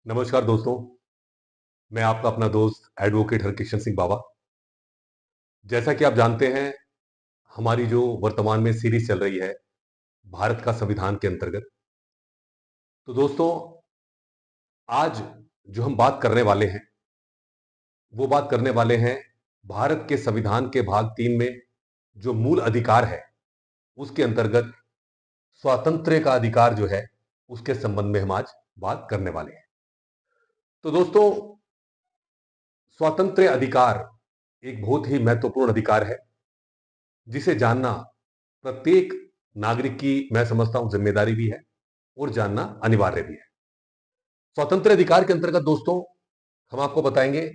नमस्कार दोस्तों, मैं आपका अपना दोस्त एडवोकेट हरकिशन सिंह बाबा। जैसा कि आप जानते हैं, हमारी जो वर्तमान में सीरीज चल रही है, भारत का संविधान के अंतर्गत। तो दोस्तों, आज जो हम बात करने वाले हैं, वो बात करने वाले हैं भारत के संविधान के भाग 3 में जो मूल अधिकार है, उसके अंतर्गत स्वातंत्र्य का अधिकार जो है, उसके संबंध में हम आज बात करने वाले हैं। तो दोस्तों, स्वातंत्र्य अधिकार एक बहुत ही महत्वपूर्ण अधिकार है, जिसे जानना प्रत्येक नागरिक की मैं समझता हूं जिम्मेदारी भी है और जानना अनिवार्य भी है। स्वतंत्र अधिकार के अंतर्गत दोस्तों, हम आपको बताएंगे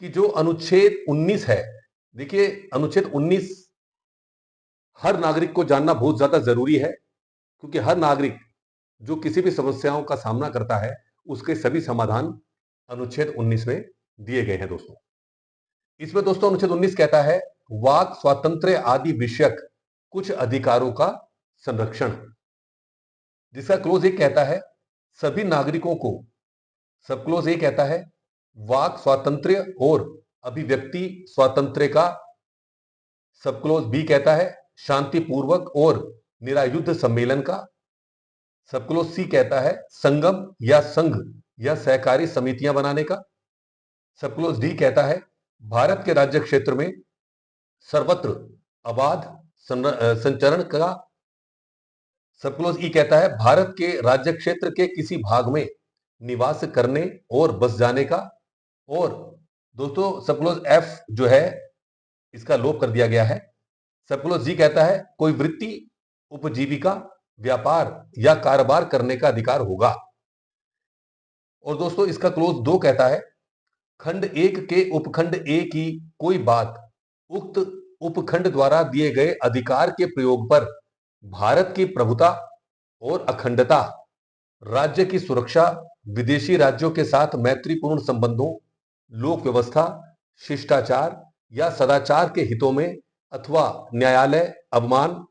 कि जो अनुच्छेद 19 है। देखिए, अनुच्छेद 19 हर नागरिक को जानना बहुत ज्यादा जरूरी है, क्योंकि हर नागरिक जो किसी भी समस्याओं का सामना करता है, उसके सभी समाधान अनुच्छेद 19 में दिए गए हैं दोस्तों। इसमें दोस्तों अनुच्छेद 19 कहता है, वाक स्वातंत्र्य आदि विषयक कुछ अधिकारों का संरक्षण, जिसका क्लोज एक कहता है सभी नागरिकों को, सब क्लोज ए कहता है वाक स्वातंत्र्य और अभिव्यक्ति स्वातंत्र्य का, सब क्लोज बी कहता है शांतिपूर्वक और निरायुद्ध सम्मेलन का, सब क्लोज सी कहता है संगम या संघ या सहकारी समितियां बनाने का, सब क्लोज डी कहता है भारत के राज्य क्षेत्र में सर्वत्र अबाध संचरण का, सब क्लोज ई कहता है भारत के राज्य क्षेत्र के किसी भाग में निवास करने और बस जाने का, और दोस्तों सब क्लोज एफ जो है, इसका लोप कर दिया गया है। सब क्लोज जी कहता है कोई वृत्ति, उपजीविका, व्यापार या कारोबार करने का अधिकार होगा। और दोस्तों इसका क्लोज 2 कहता है खंड 1 के उपखंड ए की कोई बात उक्त उपखंड द्वारा दिए गए अधिकार के प्रयोग पर भारत की प्रभुता और अखंडता, राज्य की सुरक्षा, विदेशी राज्यों के साथ मैत्रीपूर्ण संबंधों, लोक व्यवस्था, शिष्टाचार या सदाचार के हितों में अथवा न्यायालय, अवमान,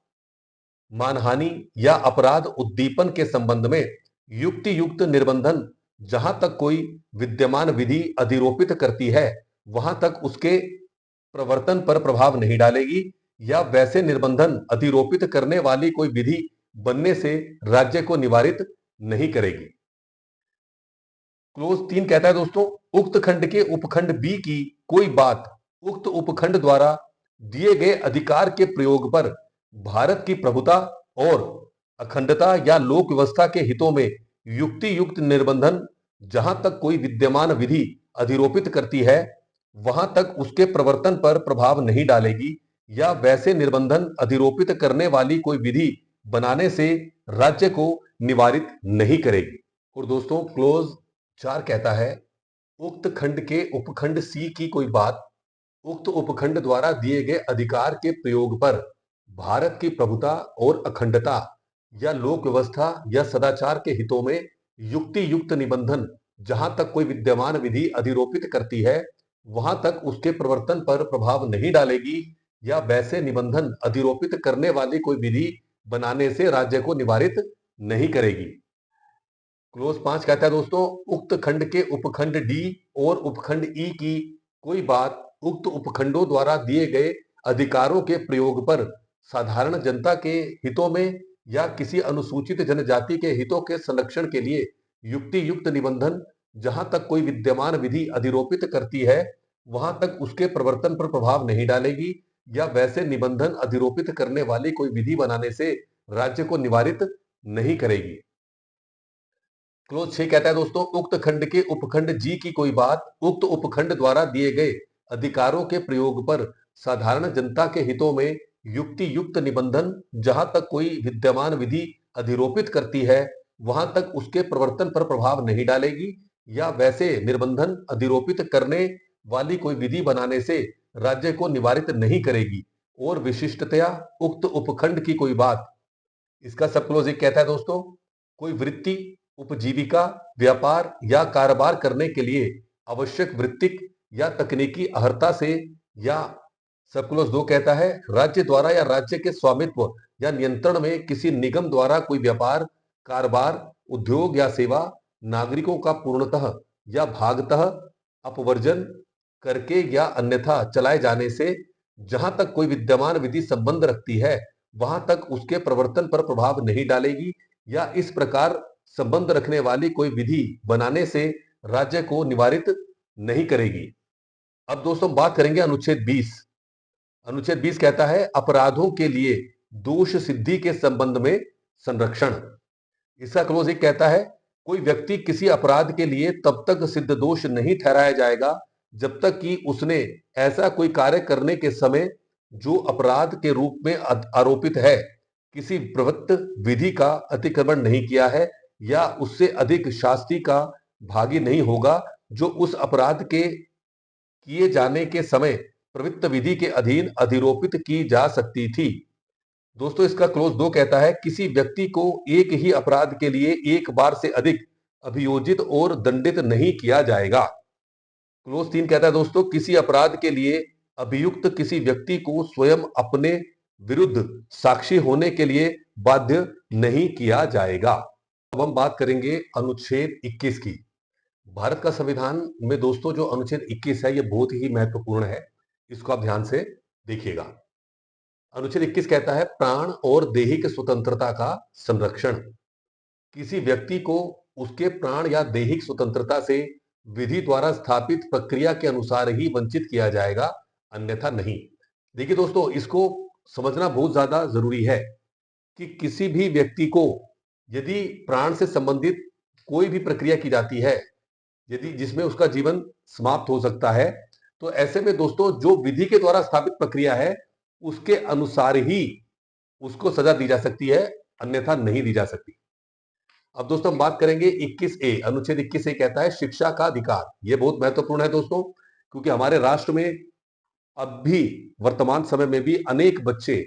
मानहानि या अपराध उद्दीपन के संबंध में युक्ति युक्त निर्बंधन जहां तक कोई विद्यमान विधि अधिरोपित करती है, वहां तक उसके प्रवर्तन पर प्रभाव नहीं डालेगी, या वैसे निर्बंधन अधिरोपित करने वाली कोई विधि बनने से राज्य को निवारित नहीं करेगी। क्लोज 3 कहता है दोस्तों, उक्त खंड के उपखंड बी की कोई बात उक्त उपखंड द्वारा दिए गए अधिकार के प्रयोग पर भारत की प्रभुता और अखंडता या लोक व्यवस्था के हितों में युक्ति युक्त निर्बंधन जहां तक कोई विद्यमान विधि अधिरोपित करती है, वहां तक उसके प्रवर्तन पर प्रभाव नहीं डालेगी, या वैसे निर्बंधन अधिरोपित करने वाली कोई विधि बनाने से राज्य को निवारित नहीं करेगी। और दोस्तों क्लोज 4 कहता है, उक्त खंड के उपखंड सी की कोई बात उक्त उपखंड द्वारा दिए गए अधिकार के प्रयोग पर भारत की प्रभुता और अखंडता या लोक व्यवस्था या सदाचार के हितों में युक्ति युक्त निबंधन जहां तक कोई विद्यमान विधि अधिरोपित करती है, वहां तक उसके प्रवर्तन पर प्रभाव नहीं डालेगी, या वैसे निबंधन अधिरोपित करने वाली कोई विधि बनाने से राज्य को निवारित नहीं करेगी। क्लोज 5 कहता है दोस्तों, उक्त खंड के उपखंड डी और उपखंड ई की कोई बात उक्त उपखंडों द्वारा दिए गए अधिकारों के प्रयोग पर साधारण जनता के हितों में या किसी अनुसूचित जनजाति के हितों के संरक्षण के लिए युक्ति युक्त निबंधन जहां तक कोई विद्यमान विधि अधिरोपित करती है, वहां तक उसके प्रवर्तन पर प्रभाव नहीं डालेगी, या वैसे निबंधन अधिरोपित करने वाली कोई विधि बनाने से राज्य को निवारित नहीं करेगी। क्लोज 6 कहता है दोस्तों, उक्त खंड के उपखंड जी की कोई बात उक्त उपखंड द्वारा दिए गए अधिकारों के प्रयोग पर साधारण जनता के हितों में युक्ति युक्त निबंधन जहां तक कोई विद्यमान विधि अधिरोपित करती है, वहां तक उसके प्रवर्तन पर प्रभाव नहीं डालेगी, या वैसे निर्बंधन अधिरोपित करने वाली कोई विधि बनाने से राज्य को निवारित नहीं करेगी। और विशिष्टतया उक्त उपखंड की कोई बात, इसका सब क्लोज एक कहता है दोस्तों, कोई वृत्ति, उपजीविका, व्यापार या कारोबार करने के लिए आवश्यक वृत्तिक या तकनीकी अहर्ता से, या सब क्लोज 2 कहता है राज्य द्वारा या राज्य के स्वामित्व या नियंत्रण में किसी निगम द्वारा कोई व्यापार, कारोबार, उद्योग या सेवा नागरिकों का पूर्णतः या भागतः अपवर्जन करके या अन्यथा चलाए जाने से जहां तक कोई विद्यमान विधि संबंध रखती है वहां तक उसके प्रवर्तन पर प्रभाव नहीं डालेगी, या इस प्रकार संबंध रखने वाली कोई विधि बनाने से राज्य को निवारित नहीं करेगी। अब दोस्तों बात करेंगे अनुच्छेद 20। अनुच्छेद 20 कहता है अपराधों के लिए दोष सिद्धि के संबंध में संरक्षण। इसका क्लोज एक कहता है कोई व्यक्ति किसी अपराध के लिए तब तक सिद्ध दोष नहीं ठहराया जाएगा जब तक कि उसने ऐसा कोई कार्य करने के समय जो अपराध के रूप में आरोपित है किसी प्रवृत्त विधि का अतिक्रमण नहीं किया है या उससे अधिक शास्ति का भागी नहीं होगा जो उस अपराध के किए जाने के समय प्रवृत्त विधि के अधीन अधिरोपित की जा सकती थी। दोस्तों इसका क्लोज 2 कहता है किसी व्यक्ति को एक ही अपराध के लिए एक बार से अधिक अभियोजित और दंडित नहीं किया जाएगा। क्लोज 3 कहता है दोस्तों किसी अपराध के लिए अभियुक्त किसी व्यक्ति को स्वयं अपने विरुद्ध साक्षी होने के लिए बाध्य नहीं किया जाएगा। अब हम बात करेंगे अनुच्छेद 21 की। भारत का संविधान में दोस्तों जो अनुच्छेद 21 है ये बहुत ही महत्वपूर्ण है, इसको आप ध्यान से देखिएगा। अनुच्छेद 21 कहता है प्राण और दैहिक स्वतंत्रता का संरक्षण। किसी व्यक्ति को उसके प्राण या दैहिक स्वतंत्रता से विधि द्वारा स्थापित प्रक्रिया के अनुसार ही वंचित किया जाएगा, अन्यथा नहीं। देखिए दोस्तों इसको समझना बहुत ज्यादा जरूरी है कि किसी भी व्यक्ति को यदि प्राण से संबंधित कोई भी प्रक्रिया की जाती है यदि जिसमें उसका जीवन समाप्त हो सकता है, तो ऐसे में दोस्तों जो विधि के द्वारा स्थापित प्रक्रिया है उसके अनुसार ही उसको सजा दी जा सकती है, अन्यथा नहीं दी जा सकती। अब दोस्तों हम बात करेंगे 21A। अनुच्छेद 21A कहता है शिक्षा का अधिकार। यह बहुत महत्वपूर्ण है दोस्तों, क्योंकि हमारे राष्ट्र में अब भी वर्तमान समय में भी अनेक बच्चे,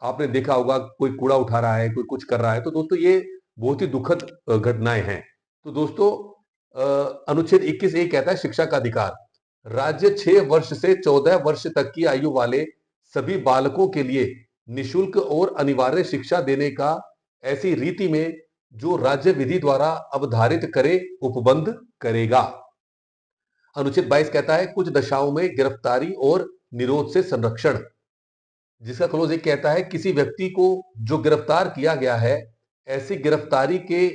आपने देखा होगा कोई कूड़ा उठा रहा है, कोई कुछ कर रहा है, तो दोस्तों ये बहुत ही दुखद घटनाएं हैं। तो दोस्तों अनुच्छेद 21A कहता है शिक्षा का अधिकार। राज्य 6 वर्ष से 14 वर्ष तक की आयु वाले सभी बालकों के लिए निशुल्क और अनिवार्य शिक्षा देने का ऐसी रीति में जो राज्य विधि द्वारा अवधारित करे उपबंध करेगा। अनुच्छेद 22 कहता है कुछ दशाओं में गिरफ्तारी और निरोध से संरक्षण। जिसका क्लोज एक कहता है किसी व्यक्ति को जो गिरफ्तार किया गया है ऐसी गिरफ्तारी के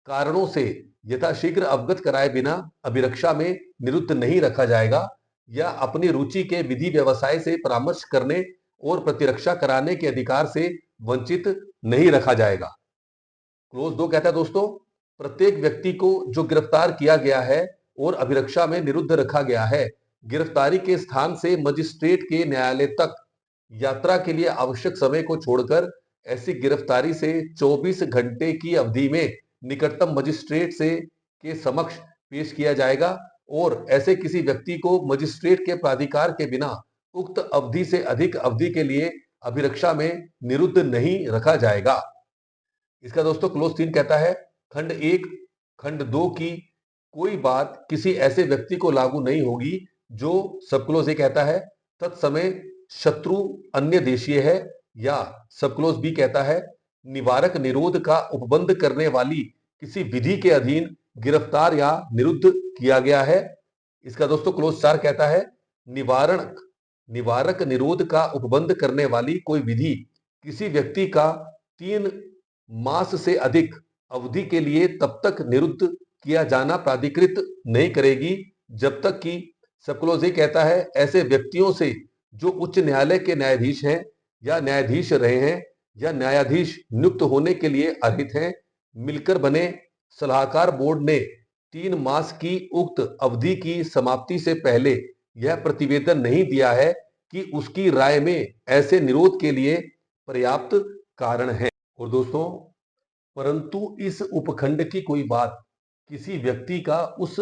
कारणों से यथाशीघ्र अवगत कराए बिना अभिरक्षा में निरुद्ध नहीं रखा जाएगा या अपनी रुचि के विधि व्यवसाय से परामर्श करने और प्रतिरक्षा कराने के अधिकार से वंचित नहीं रखा जाएगा। क्लोज 2 कहता है दोस्तों प्रत्येक व्यक्ति को जो गिरफ्तार किया गया है और अभिरक्षा में निरुद्ध रखा गया है गिरफ्तारी के स्थान से मजिस्ट्रेट के न्यायालय तक यात्रा के लिए आवश्यक समय को छोड़कर ऐसी गिरफ्तारी से 24 घंटे की अवधि में निकटतम मजिस्ट्रेट से के समक्ष पेश किया जाएगा और ऐसे किसी व्यक्ति को मजिस्ट्रेट के प्राधिकार के बिना उक्त अवधि से अधिक अवधि के लिए अभिरक्षा में निरुद्ध नहीं रखा जाएगा। इसका दोस्तों क्लोज 3 कहता है खंड 1 खंड 2 की कोई बात किसी ऐसे व्यक्ति को लागू नहीं होगी जो सब क्लोज ए कहता है तत्समय शत्रु अन्य देशीय है, या सब क्लोज बी कहता है निवारक निरोध का उपबंध करने वाली किसी विधि के अधीन गिरफ्तार या निरुद्ध किया गया है। इसका दोस्तों क्लोज 4 कहता है निवारक निरोध का उपबंध करने वाली कोई विधि किसी व्यक्ति का 3 मास से अधिक अवधि के लिए तब तक निरुद्ध किया जाना प्राधिकृत नहीं करेगी जब तक कि सब क्लोज ए कहता है ऐसे व्यक्तियों से जो उच्च न्यायालय के न्यायाधीश हैं या न्यायाधीश रहे हैं या न्यायाधीश नियुक्त होने के लिए अर्हित हैं मिलकर बने सलाहकार बोर्ड ने 3 मास की उक्त अवधि की समाप्ति से पहले यह प्रतिवेदन नहीं दिया है कि उसकी राय में ऐसे निरोध के लिए पर्याप्त कारण है। और दोस्तों परंतु इस उपखंड की कोई बात किसी व्यक्ति का उस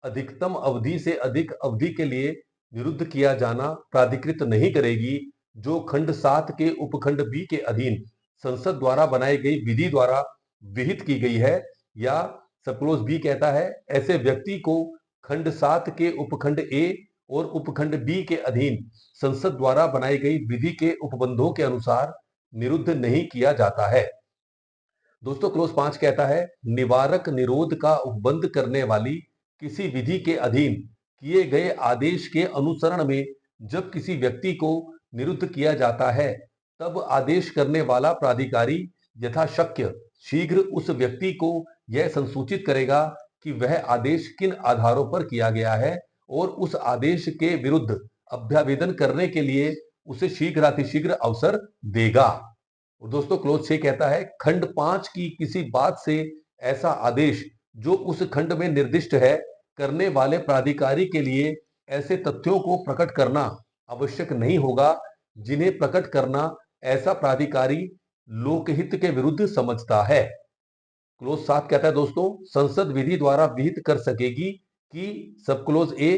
अधिकतम अवधि से अधिक अवधि के लिए विरुद्ध किया जाना प्राधिकृत नहीं करेगी जो खंड 7 के उपखंड बी के अधीन संसद द्वारा बनाई गई विधि द्वारा विहित की गई है, या सब क्लोज बी कहता है ऐसे व्यक्ति को खंड 7 के उपखंड ए और उपखंड बी के अधीन संसद द्वारा बनाई गई विधि के उपबंधों के अनुसार निरुद्ध नहीं किया जाता है। दोस्तों क्लोज 5 कहता है निवारक निरोध का उपबंध करने वाली किसी विधि के अधीन किए गए आदेश के अनुसरण में जब किसी व्यक्ति को निरुद्ध किया जाता है, तब आदेश करने वाला प्राधिकारी यथाशक्य शीघ्र उस व्यक्ति को यह संसूचित करेगा कि वह आदेश किन आधारों पर किया गया है और उस आदेश के विरुद्ध अभ्यावेदन करने के लिए उसे शीघ्रातिशीघ्र अवसर देगा। और दोस्तों क्लोज 6 कहता है खंड 5 की किसी बात से ऐसा आदेश जो उस खंड में निर्दिष्ट है करने वाले प्राधिकारी के लिए ऐसे तथ्यों को प्रकट करना आवश्यक नहीं होगा जिन्हें प्रकट करना ऐसा प्राधिकारी लोकहित के विरुद्ध समझता है। क्लोज 7 कहता है दोस्तों संसद विधि द्वारा विहित कर सकेगी कि सब क्लोज ए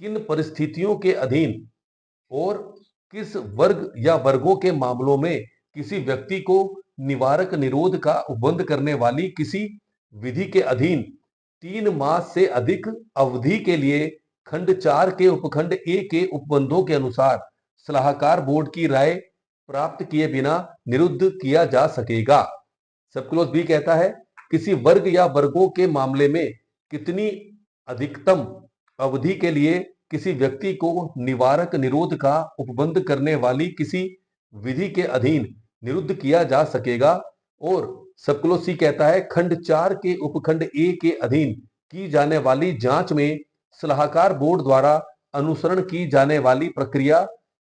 किन परिस्थितियों के अधीन और किस वर्ग या वर्गों के मामलों में किसी व्यक्ति को निवारक निरोध का उपबंध करने वाली किसी विधि के अधीन 3 मास से अधिक अवधि के लिए खंड 4 के उपखंड ए के उपबंधों के अनुसार सलाहकार बोर्ड की राय प्राप्त किए बिना निरुद्ध किया जा सकेगा। सब क्लोज बी कहता है किसी वर्ग या वर्गों के मामले में कितनी अधिकतम अवधि के लिए किसी व्यक्ति को निवारक निरोध का उपबंध करने वाली किसी विधि के अधीन निरुद्ध किया जा सकेगा। और सब क्लोज सी कहता है खंड 4 के उपखंड ए के अधीन की जाने वाली जांच में सलाहकार बोर्ड द्वारा अनुसरण की जाने वाली प्रक्रिया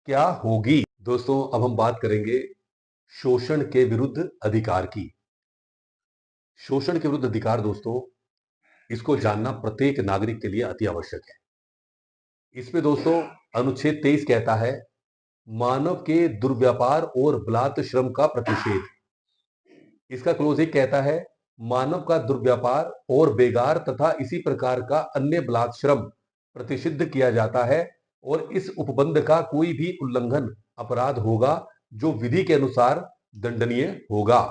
क्या होगी। दोस्तों अब हम बात करेंगे शोषण के विरुद्ध अधिकार की। शोषण के विरुद्ध अधिकार दोस्तों इसको जानना प्रत्येक नागरिक के लिए अति आवश्यक है। इसमें दोस्तों अनुच्छेद 23 कहता है मानव के दुर्व्यापार और बलात् श्रम का प्रतिषेध। इसका क्लोज 1 कहता है मानव का दुर्व्यापार और बेगार तथा इसी प्रकार का अन्य बलात् श्रम प्रतिषिद्ध किया जाता है और इस उपबंध का कोई भी उल्लंघन अपराध होगा जो विधि के अनुसार दंडनीय होगा।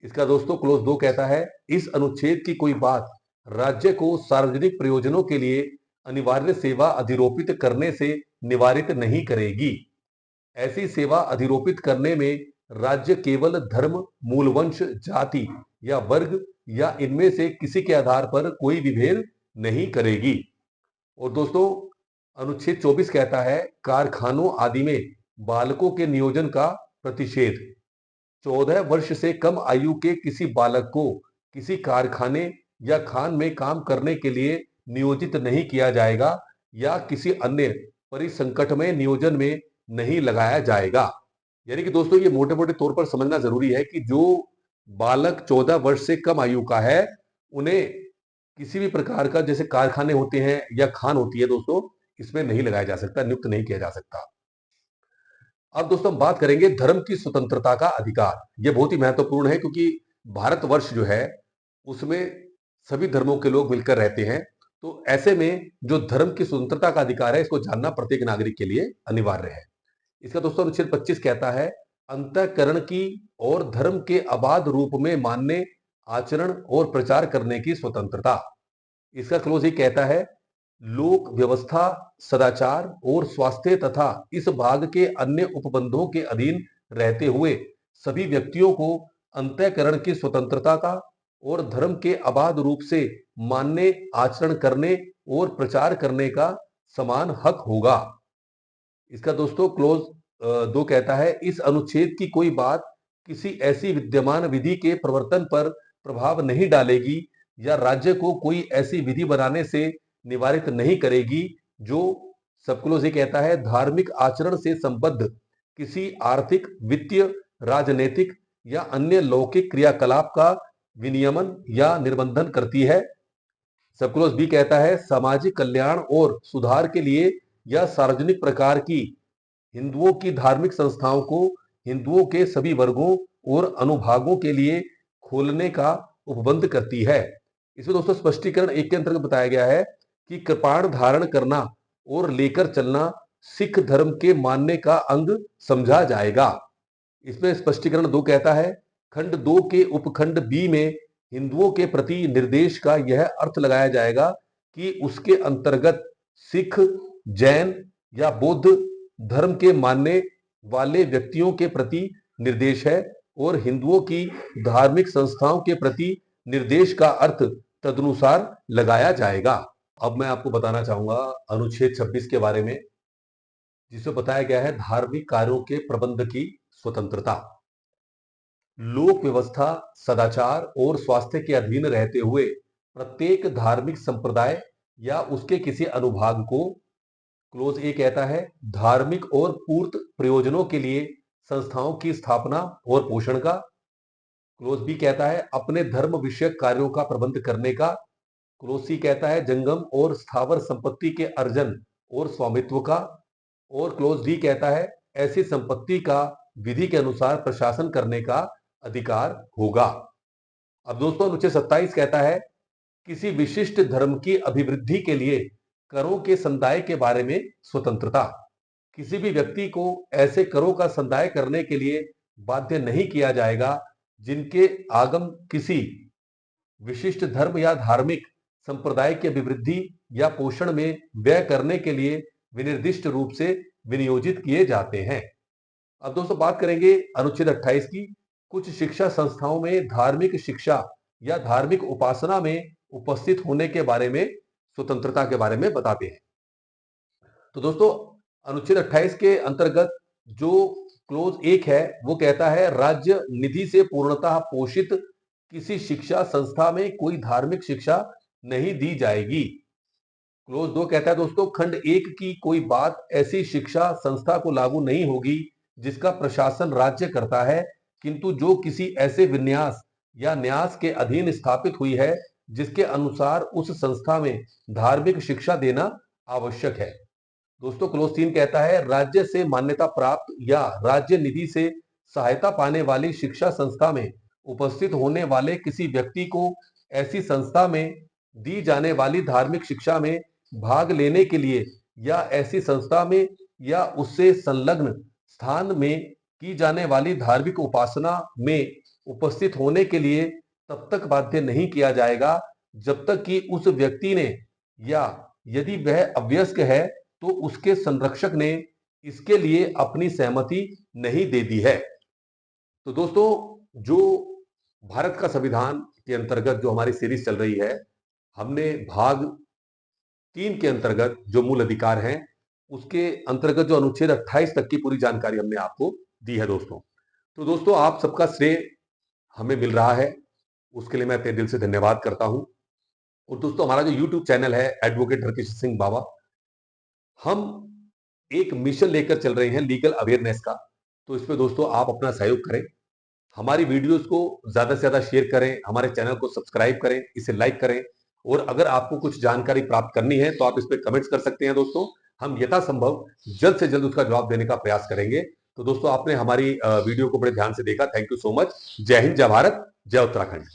इसका दोस्तों क्लोज 2 कहता है इस अनुच्छेद की कोई बात राज्य को सार्वजनिक प्रयोजनों के लिए अनिवार्य सेवा अधिरोपित करने से निवारित नहीं करेगी। ऐसी सेवा अधिरोपित करने में राज्य केवल धर्म, मूलवंश, जाति या वर्ग या इनमें से किसी के आधार पर कोई विभेद नहीं करेगी। और दोस्तों अनुच्छेद 24 कहता है कारखानों आदि में बालकों के नियोजन का प्रतिषेध। 14 वर्ष से कम आयु के किसी बालक को किसी कारखाने या खान में काम करने के लिए नियोजित नहीं किया जाएगा या किसी अन्य परिसंकट में नियोजन में नहीं लगाया जाएगा। यानी कि दोस्तों ये मोटे मोटे तौर पर समझना जरूरी है कि जो बालक 14 वर्ष से कम आयु का है उन्हें किसी भी प्रकार का जैसे कारखाने होते हैं या खान होती है दोस्तों इसमें नहीं लगाया जा सकता, नियुक्त नहीं किया जा सकता। अब दोस्तों हम बात करेंगे धर्म की स्वतंत्रता का अधिकार। यह बहुत ही महत्वपूर्ण है क्योंकि भारतवर्ष जो है उसमें सभी धर्मों के लोग मिलकर रहते हैं, तो ऐसे में जो धर्म की स्वतंत्रता का अधिकार है इसको जानना प्रत्येक नागरिक के लिए अनिवार्य है। इसका दोस्तों अनुच्छेद 25 कहता है अंतःकरण की और धर्म के अबाध रूप में मानने, आचरण और प्रचार करने की स्वतंत्रता। इसका क्लोज ही कहता है लोक व्यवस्था, सदाचार और स्वास्थ्य तथा इस भाग के अन्य उपबंधों के अधीन रहते हुए सभी व्यक्तियों को अंतःकरण की स्वतंत्रता का और धर्म के अबाध रूप से मानने, आचरण करने और प्रचार करने का समान हक होगा। इसका दोस्तों क्लोज 2 कहता है इस अनुच्छेद की कोई बात किसी ऐसी विद्यमान विधि के प्रवर्तन पर प्रभाव नहीं डालेगी या राज्य को कोई ऐसी विधि बनाने से निवारित नहीं करेगी जो सब क्लोज ये कहता है धार्मिक आचरण से संबद्ध किसी आर्थिक, वित्तीय, राजनीतिक या अन्य लौकिक क्रियाकलाप का विनियमन या निर्बंधन करती है। सब क्लोज बी कहता है सामाजिक कल्याण और सुधार के लिए या सार्वजनिक प्रकार की हिंदुओं की धार्मिक संस्थाओं को हिंदुओं के सभी वर्गों और अनुभागों के लिए खोलने का उपबंध करती है। इसमें दोस्तों स्पष्टीकरण 1 के अंतर्गत बताया गया है कि कृपाण धारण करना और लेकर चलना सिख धर्म के मानने का अंग समझा जाएगा। इसमें स्पष्टीकरण 2 कहता है खंड 2 के उपखंड बी में हिंदुओं के प्रति निर्देश का यह अर्थ लगाया जाएगा कि उसके अंतर्गत सिख, जैन या बौद्ध धर्म के मानने वाले व्यक्तियों के प्रति निर्देश है और हिंदुओं की धार्मिक संस्थाओं के प्रति निर्देश का अर्थ तदनुसार लगाया जाएगा। अब मैं आपको बताना चाहूंगा अनुच्छेद 26 के बारे में, जिसमें बताया गया है धार्मिक कार्यों के प्रबंध की स्वतंत्रता। लोक व्यवस्था, सदाचार और स्वास्थ्य के अधीन रहते हुए प्रत्येक धार्मिक संप्रदाय या उसके किसी अनुभाग को, क्लोज ए कहता है, धार्मिक और पूर्त प्रयोजनों के लिए संस्थाओं की स्थापना और पोषण का, क्लोज बी कहता है अपने धर्म विषयक कार्यों का प्रबंध करने का, क्लोज सी कहता है जंगम और स्थावर संपत्ति के अर्जन और स्वामित्व का, और क्लोज डी कहता है ऐसी संपत्ति का विधि के अनुसार प्रशासन करने का अधिकार होगा। अब दोस्तों अनुच्छेद 27 कहता है किसी विशिष्ट धर्म की अभिवृद्धि के लिए करों के संदाय के बारे में स्वतंत्रता। किसी भी व्यक्ति को ऐसे करों का संदाय करने के लिए बाध्य नहीं किया जाएगा जिनके आगम किसी विशिष्ट धर्म या धार्मिक संप्रदाय की अभिवृद्धि या पोषण में व्यय करने के लिए विनिर्दिष्ट रूप से विनियोजित किए जाते हैं। अब दोस्तों बात करेंगे अनुच्छेद 28 की। कुछ शिक्षा संस्थाओं में धार्मिक शिक्षा या धार्मिक उपासना में उपस्थित होने के बारे में स्वतंत्रता के बारे में बताते हैं। तो दोस्तों अनुच्छेद 28 के अंतर्गत जो क्लोज 1 है वो कहता है राज्य निधि से पूर्णतः पोषित किसी शिक्षा संस्था में कोई धार्मिक शिक्षा नहीं दी जाएगी। क्लोज 2 कहता है दोस्तों खंड 1 की कोई बात ऐसी शिक्षा संस्था को लागू नहीं होगी जिसका प्रशासन राज्य करता है, किंतु जो किसी ऐसे विन्यास या न्यास के अधीन स्थापित हुई है जिसके अनुसार उस संस्था में धार्मिक शिक्षा देना आवश्यक है। दोस्तों क्लोज 3 कहता है राज्य से मान्यता प्राप्त या राज्य निधि से सहायता पाने वाली शिक्षा संस्था में उपस्थित होने वाले किसी व्यक्ति को ऐसी संस्था में दी जाने वाली धार्मिक शिक्षा में भाग लेने के लिए या ऐसी संस्था में या उससे संलग्न स्थान में की जाने वाली धार्मिक उपासना में उपस्थित होने के लिए तब तक बाध्य नहीं किया जाएगा जब तक कि उस व्यक्ति ने या यदि वह अवयस्क है तो उसके संरक्षक ने इसके लिए अपनी सहमति नहीं दे दी है। तो दोस्तों जो भारत का संविधान के अंतर्गत जो हमारी सीरीज चल रही है, हमने भाग 3 के अंतर्गत जो मूल अधिकार हैं उसके अंतर्गत जो अनुच्छेद 28 तक की पूरी जानकारी हमने आपको दी है दोस्तों। तो दोस्तों आप सबका श्रेय हमें मिल रहा है, उसके लिए मैं तहे दिल से धन्यवाद करता हूं। और दोस्तों हमारा जो YouTube चैनल है एडवोकेट हरकिशन सिंह बाबा, हम एक मिशन लेकर चल रहे हैं लीगल अवेयरनेस का। तो इसमें दोस्तों आप अपना सहयोग करें, हमारी वीडियोस को ज्यादा से ज्यादा शेयर करें, हमारे चैनल को सब्सक्राइब करें, इसे लाइक करें, और अगर आपको कुछ जानकारी प्राप्त करनी है तो आप इस पर कमेंट्स कर सकते हैं दोस्तों। हम यथासंभव जल्द से जल्द उसका जवाब देने का प्रयास करेंगे। तो दोस्तों आपने हमारी वीडियो को बड़े ध्यान से देखा, थैंक यू सो मच। जय हिंद, जय भारत, जय उत्तराखंड।